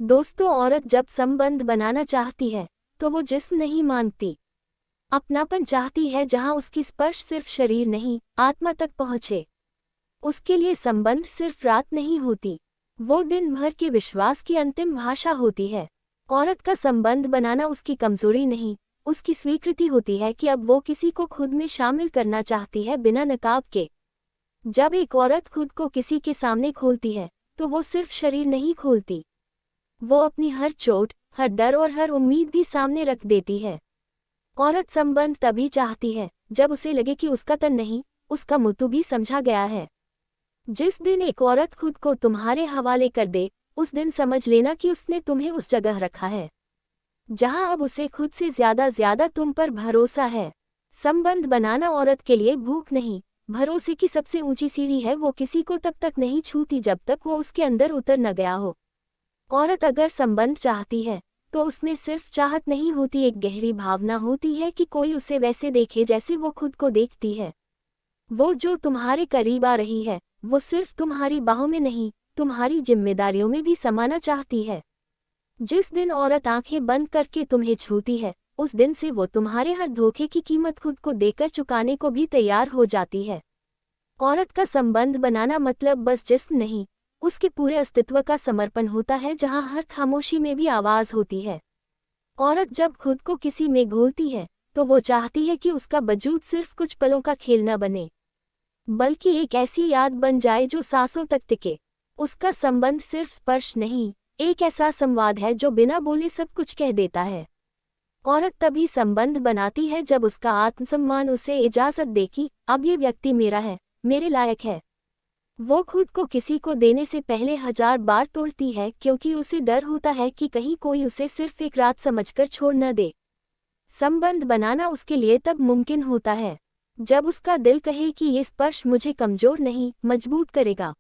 दोस्तों, औरत जब संबंध बनाना चाहती है तो वो जिस्म नहीं मांगती, अपनापन चाहती है जहां उसकी स्पर्श सिर्फ शरीर नहीं आत्मा तक पहुंचे। उसके लिए संबंध सिर्फ रात नहीं होती, वो दिन भर के विश्वास की अंतिम भाषा होती है। औरत का संबंध बनाना उसकी कमजोरी नहीं, उसकी स्वीकृति होती है कि अब वो किसी को खुद में शामिल करना चाहती है बिना नकाब के। जब एक औरत खुद को किसी के सामने खोलती है तो वो सिर्फ शरीर नहीं खोलती, वो अपनी हर चोट, हर डर और हर उम्मीद भी सामने रख देती है। औरत संबंध तभी चाहती है जब उसे लगे कि उसका तन नहीं, उसका मुतु भी समझा गया है। जिस दिन एक औरत खुद को तुम्हारे हवाले कर दे, उस दिन समझ लेना कि उसने तुम्हें उस जगह रखा है जहां अब उसे खुद से ज्यादा तुम पर भरोसा है। संबंध बनाना औरत के लिए भूख नहीं, भरोसे की सबसे ऊंची सीढ़ी है। वो किसी को तब तक नहीं छूती जब तक वो उसके अंदर उतर न गया हो। औरत अगर संबंध चाहती है तो उसमें सिर्फ चाहत नहीं होती, एक गहरी भावना होती है कि कोई उसे वैसे देखे जैसे वो खुद को देखती है। वो जो तुम्हारे करीब आ रही है वो सिर्फ तुम्हारी बाहों में नहीं, तुम्हारी जिम्मेदारियों में भी समाना चाहती है। जिस दिन औरत आंखें बंद करके तुम्हें छूती है, उस दिन से वो तुम्हारे हर धोखे की कीमत खुद को देकर चुकाने को भी तैयार हो जाती है। औरत का संबंध बनाना मतलब बस जिस्म नहीं, उसके पूरे अस्तित्व का समर्पण होता है, जहां हर खामोशी में भी आवाज होती है। औरत जब खुद को किसी में घोलती है तो वो चाहती है कि उसका वजूद सिर्फ कुछ पलों का खेल न बने, बल्कि एक ऐसी याद बन जाए जो सांसों तक टिके। उसका संबंध सिर्फ स्पर्श नहीं, एक ऐसा संवाद है जो बिना बोले सब कुछ कह देता है। औरत तभी संबंध बनाती है जब उसका आत्मसम्मान उसे इजाजत दे कि अब ये व्यक्ति मेरा है, मेरे लायक है। वो खुद को किसी को देने से पहले 1000 बार तोड़ती है, क्योंकि उसे डर होता है कि कहीं कोई उसे सिर्फ एक रात समझकर छोड़ न दे। संबंध बनाना उसके लिए तब मुमकिन होता है जब उसका दिल कहे कि ये स्पर्श मुझे कमजोर नहीं, मजबूत करेगा।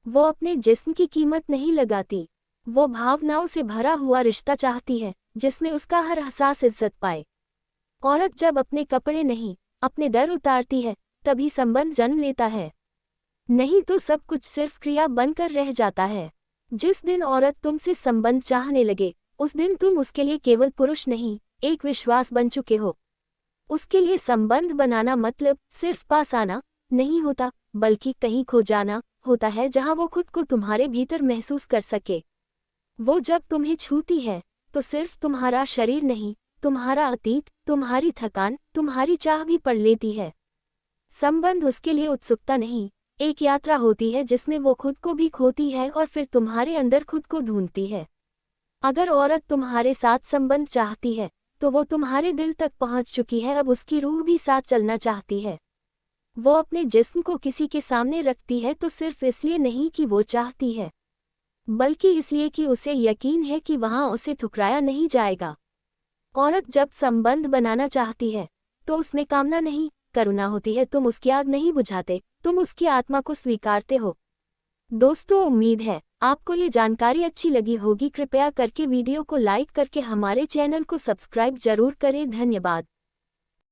वो अपने जिस्म की कीमत नहीं लगाती, वो भावनाओं से भरा हुआ रिश्ता चाहती है जिसमें उसका हर एहसास इज्जत पाए। औरत जब अपने कपड़े नहीं, अपने डर उतारती है, तभी संबंध जन्म लेता है, नहीं तो सब कुछ सिर्फ क्रिया बनकर रह जाता है। जिस दिन औरत तुमसे संबंध चाहने लगे, उस दिन तुम उसके लिए केवल पुरुष नहीं, एक विश्वास बन चुके हो। उसके लिए संबंध बनाना मतलब सिर्फ पास आना नहीं होता, बल्कि कहीं खो जाना होता है जहां वो खुद को तुम्हारे भीतर महसूस कर सके। वो जब तुम्हें छूती है तो सिर्फ तुम्हारा शरीर नहीं, तुम्हारा अतीत, तुम्हारी थकान, तुम्हारी चाह भी पढ़ लेती है। संबंध उसके लिए उत्सुकता नहीं, एक यात्रा होती है जिसमें वो खुद को भी खोती है और फिर तुम्हारे अंदर खुद को ढूंढती है। अगर औरत तुम्हारे साथ संबंध चाहती है तो वो तुम्हारे दिल तक पहुंच चुकी है, अब उसकी रूह भी साथ चलना चाहती है। वो अपने जिस्म को किसी के सामने रखती है तो सिर्फ इसलिए नहीं कि वो चाहती है, बल्कि इसलिए कि उसे यकीन है कि वहां उसे ठुकराया नहीं जाएगा। औरत जब संबंध बनाना चाहती है तो उसमें कामना नहीं, करुणा होती है। तुम उसकी आग नहीं बुझाते, तुम उसकी आत्मा को स्वीकारते हो। दोस्तों, उम्मीद है आपको ये जानकारी अच्छी लगी होगी। कृपया करके वीडियो को लाइक करके हमारे चैनल को सब्सक्राइब जरूर करें। धन्यवाद।